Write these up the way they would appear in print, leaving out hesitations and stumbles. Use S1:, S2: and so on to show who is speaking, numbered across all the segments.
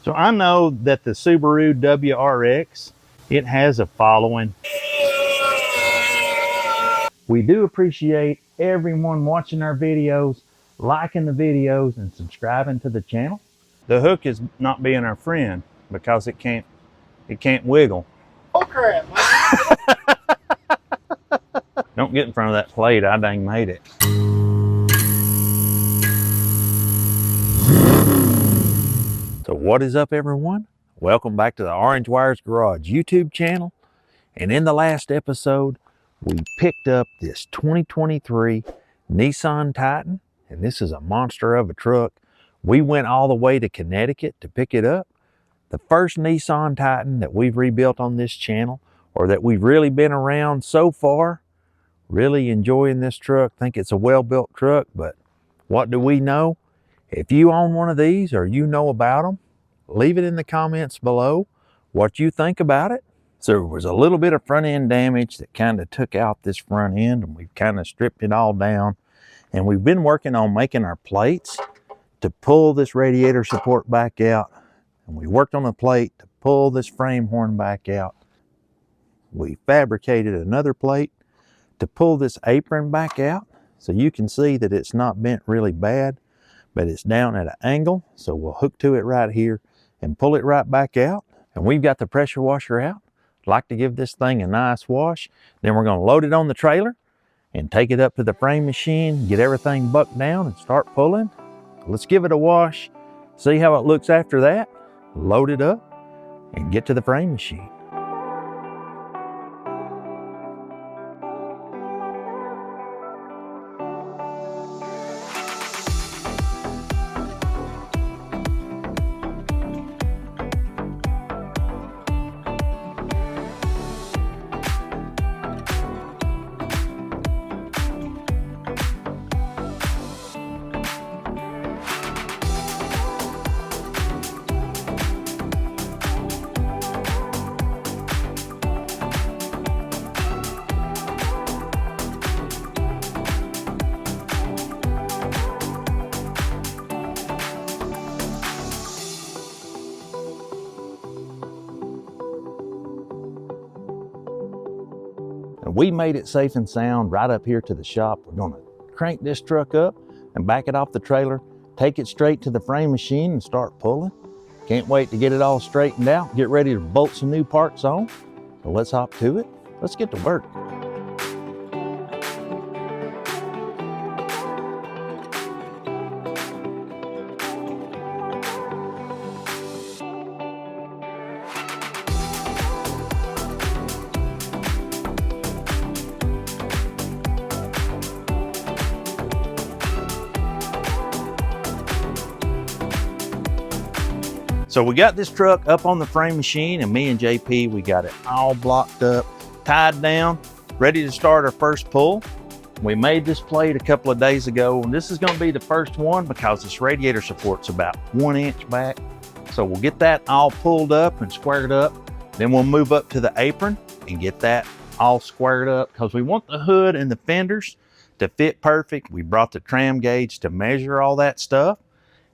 S1: So I know that the Subaru WRX, it has a following. We do appreciate everyone watching our videos, liking the videos, and subscribing to the channel. The hook is not being our friend because it can't wiggle.
S2: Oh crap, man.
S1: Don't get in front of that plate, I dang made it. So what is up, everyone? Welcome back to the Orange Wires Garage YouTube channel. And in the last episode, we picked up this 2023 Nissan Titan, and this is a monster of a truck. We went all the way to Connecticut to pick it up. The first Nissan Titan that we've rebuilt on this channel, or that we've really been around so far. Really enjoying this truck. Think it's a well-built truck, but what do we know? If you own one of these or you know about them, leave it in the comments below what you think about it. So there was a little bit of front end damage that kind of took out this front end, and we've kind of stripped it all down. And we've been working on making our plates to pull this radiator support back out. And we worked on a plate to pull this frame horn back out. We fabricated another plate to pull this apron back out. So you can see that it's not bent really bad, but it's down at an angle. So we'll hook to it right here and pull it right back out. And we've got the pressure washer out. Like to give this thing a nice wash. Then we're going to load it on the trailer and take it up to the frame machine, get everything bucked down and start pulling. Let's give it a wash, see how it looks after that, load it up and get to the frame machine. We made it safe and sound right up here to the shop. We're gonna crank this truck up and back it off the trailer, take it straight to the frame machine and start pulling. Can't wait to get it all straightened out, get ready to bolt some new parts on. So let's hop to it. Let's get to work. So we got this truck up on the frame machine, and me and JP, we got it all blocked up, tied down, ready to start our first pull. We made this plate a couple of days ago, and this is going to be the first one because this radiator support's about 1 inch back. So we'll get that all pulled up and squared up. Then we'll move up to the apron and get that all squared up because we want the hood and the fenders to fit perfect. We brought the tram gauge to measure all that stuff.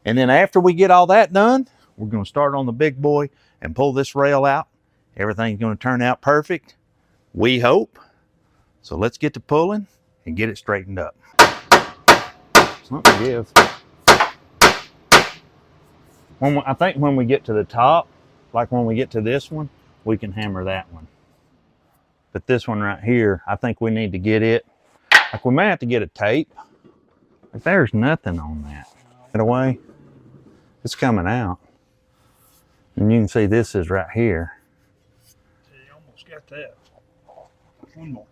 S1: And then after we get all that done, we're going to start on the big boy and pull this rail out. Everything's going to turn out perfect, we hope. So let's get to pulling and get it straightened up. Something to give. I think when we get to the top, like when we get to this one, we can hammer that one. But this one right here, I think we need to get it. Like we may have to get a tape. But there's nothing on that. Get away. It's coming out. And you can see this is right here.
S2: You almost got that. One more.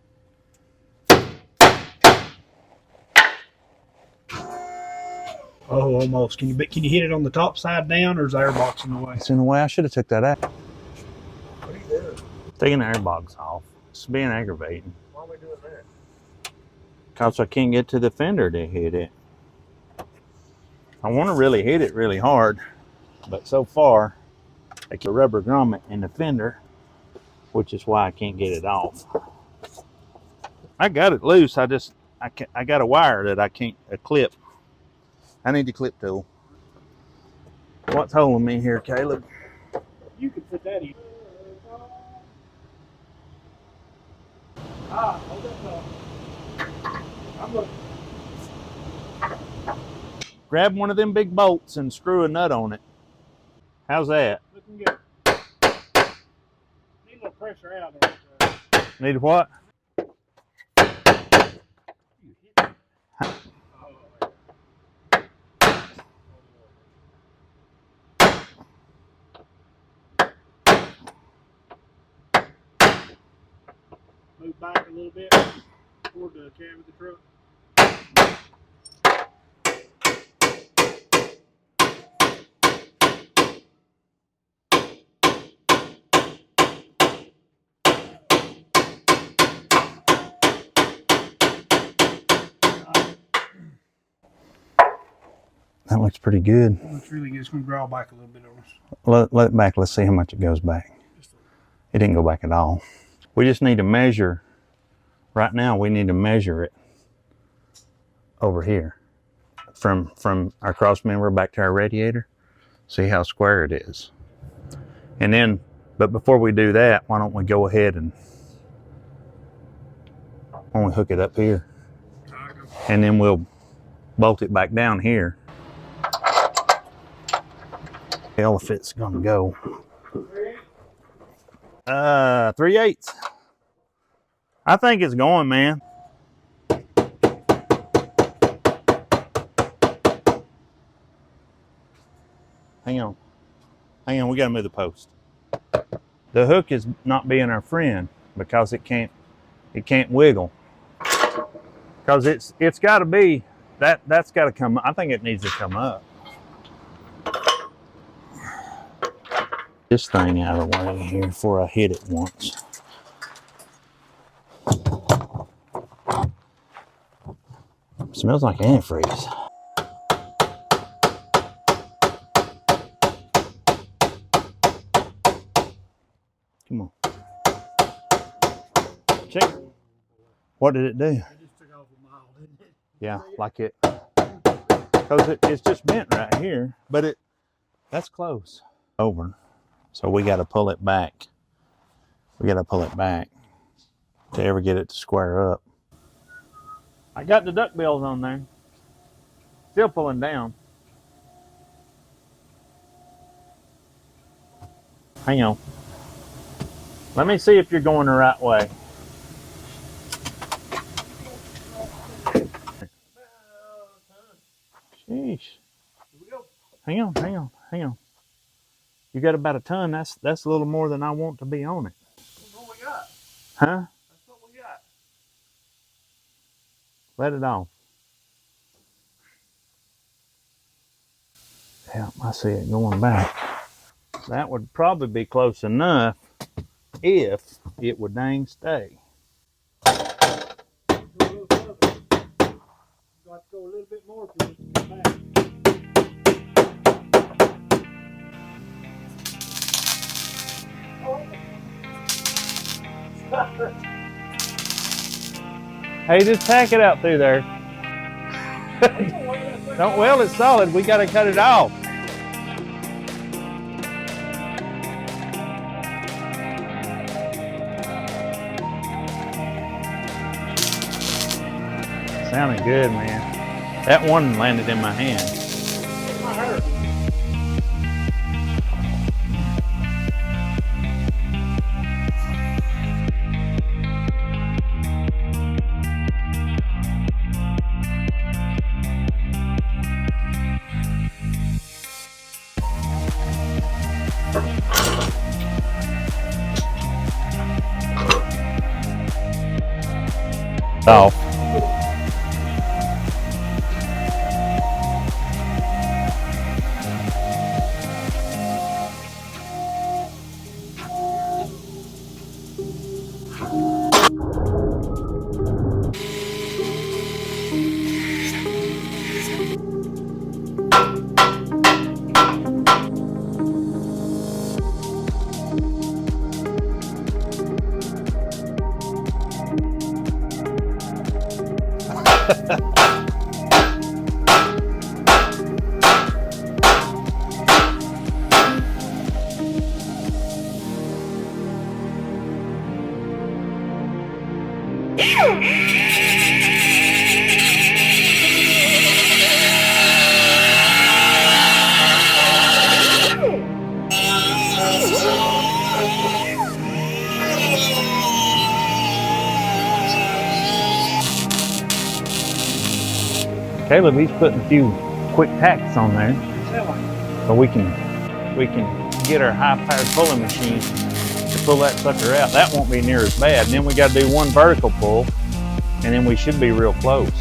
S2: Oh, almost. Can you hit it on the top side down, or is the airbox in the way?
S1: It's in the way. I should have took that out.
S2: What are you doing?
S1: Taking the airbox off. It's being aggravating.
S2: Why are we doing that?
S1: Because I can't get to the fender to hit it. I want to really hit it really hard, but so far, I get a rubber grommet in the fender, which is why I can't get it off. I got it loose. I got a wire that I can't clip. I need the clip tool. What's holding me here, Caleb?
S2: You could put that in. Hold up. I'm looking.
S1: Grab one of them big bolts and screw a nut on it. How's that?
S2: Looking good. Need a little pressure out there.
S1: Need what?
S2: Move back a little bit toward the cab of the truck.
S1: That looks pretty good.
S2: Looks really good. It's going to draw back a little bit on us.
S1: Let it back. Let's see how much it goes back. It didn't go back at all. We just need to measure. Right now, we need to measure it over here from our cross member back to our radiator. See how square it is. And then, but before we do that, why don't we go ahead and only hook it up here, and then we'll bolt it back down here. Hell, if it's gonna go. 3/8. I think it's going, man. Hang on. Hang on, we gotta move the post. The hook is not being our friend because it can't wiggle. Because it's gotta be, that's gotta come, I think it needs to come up. This thing out of the way here before I hit it once. Smells like antifreeze. Come on. Check. What did it do?
S2: It just took off a mile, didn't it?
S1: Yeah, like it. Because it's just bent right here, but that's close. Over. So we got to pull it back. We got to pull it back to ever get it to square up. I got the duckbills on there. Still pulling down. Hang on. Let me see if you're going the right way. Sheesh. Hang on, hang on, hang on. You got about a ton. That's a little more than I want to be on it.
S2: That's what we got.
S1: Huh?
S2: That's what we got.
S1: Let it off. Yeah, I see it going back. That would probably be close enough if it would dang stay.
S2: Go a little further. Got to go a little bit more for it to come back.
S1: Hey, just tack it out through there. Don't weld it solid. We got to cut it off. Sounding good, man. That one landed in my hand. Off. Caleb, he's putting a few quick tacks on there so we can get our high-powered pulling machine to pull that sucker out. That won't be near as bad. And then we got to do one vertical pull, and then we should be real close.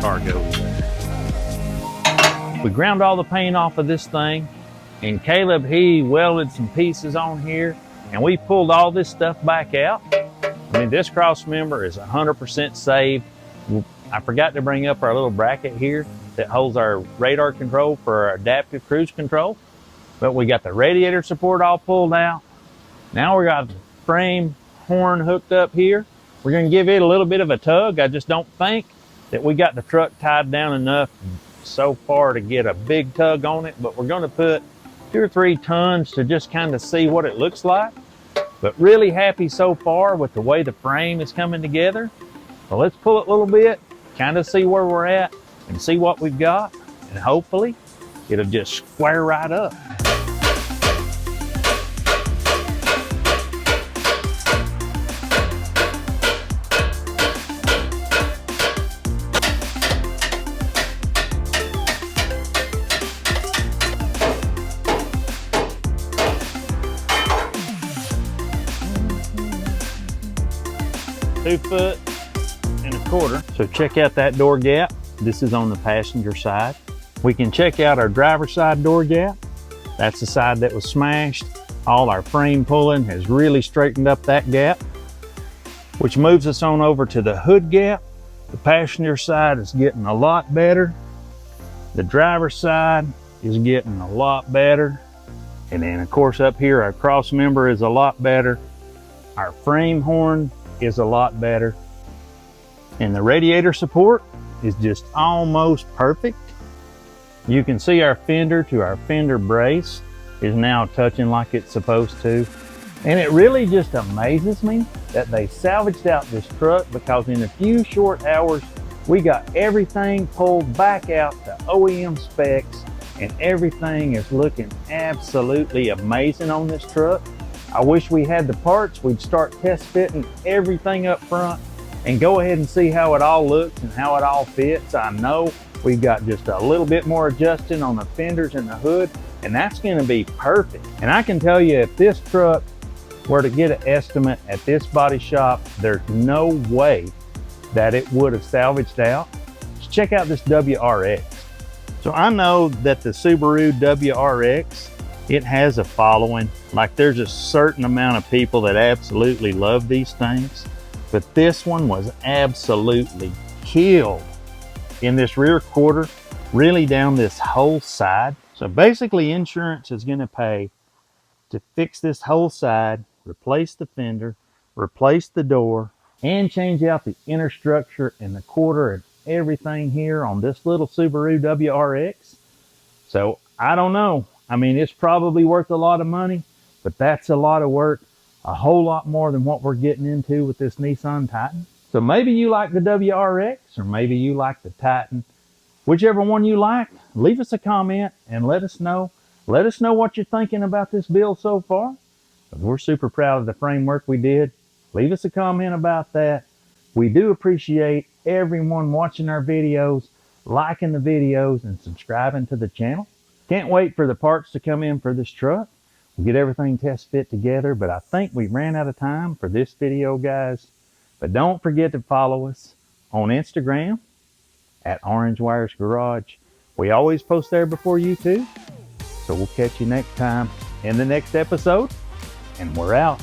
S1: Car goes there. We ground all the paint off of this thing, and Caleb, he welded some pieces on here, and we pulled all this stuff back out. I mean, this cross member is 100% saved. I forgot to bring up our little bracket here that holds our radar control for our adaptive cruise control, but we got the radiator support all pulled out. Now we got the frame horn hooked up here. We're going to give it a little bit of a tug. I just don't think that we got the truck tied down enough so far to get a big tug on it, but we're going to put 2 or 3 tons to just kind of see what it looks like. But really happy so far with the way the frame is coming together. So let's pull it a little bit, kind of see where we're at and see what we've got, and hopefully it'll just square right up. 2 1/4 feet. So check out that door gap. This is on the passenger side. We can check out our driver's side door gap. That's the side that was smashed. All our frame pulling has really straightened up that gap, which moves us on over to the hood gap. The passenger side is getting a lot better. The driver's side is getting a lot better. And then of course up here, our cross member is a lot better. Our frame horn is a lot better. And the radiator support is just almost perfect. You can see our fender to our fender brace is now touching like it's supposed to. And it really just amazes me that they salvaged out this truck, because in a few short hours, we got everything pulled back out to OEM specs, and everything is looking absolutely amazing on this truck. I wish we had the parts. We'd start test fitting everything up front and go ahead and see how it all looks and how it all fits. I know we've got just a little bit more adjusting on the fenders and the hood, and that's going to be perfect. And I can tell you, if this truck were to get an estimate at this body shop, there's no way that it would have salvaged out. Just check out this WRX. So I know that the Subaru WRX, it has a following. Like, there's a certain amount of people that absolutely love these things, but this one was absolutely killed in this rear quarter, really down this whole side. So basically insurance is going to pay to fix this whole side, replace the fender, replace the door, and change out the inner structure and the quarter and everything here on this little Subaru WRX. So I don't know. I mean, it's probably worth a lot of money, but that's a lot of work, a whole lot more than what we're getting into with this Nissan Titan. So maybe you like the WRX, or maybe you like the Titan. Whichever one you like, leave us a comment and let us know. Let us know what you're thinking about this build so far. We're super proud of the framework we did. Leave us a comment about that. We do appreciate everyone watching our videos, liking the videos, and subscribing to the channel. Can't wait for the parts to come in for this truck. We'll get everything test fit together, but I think we ran out of time for this video, guys. But don't forget to follow us on Instagram at Orange Wires Garage. We always post there before YouTube. So we'll catch you next time in the next episode, and we're out.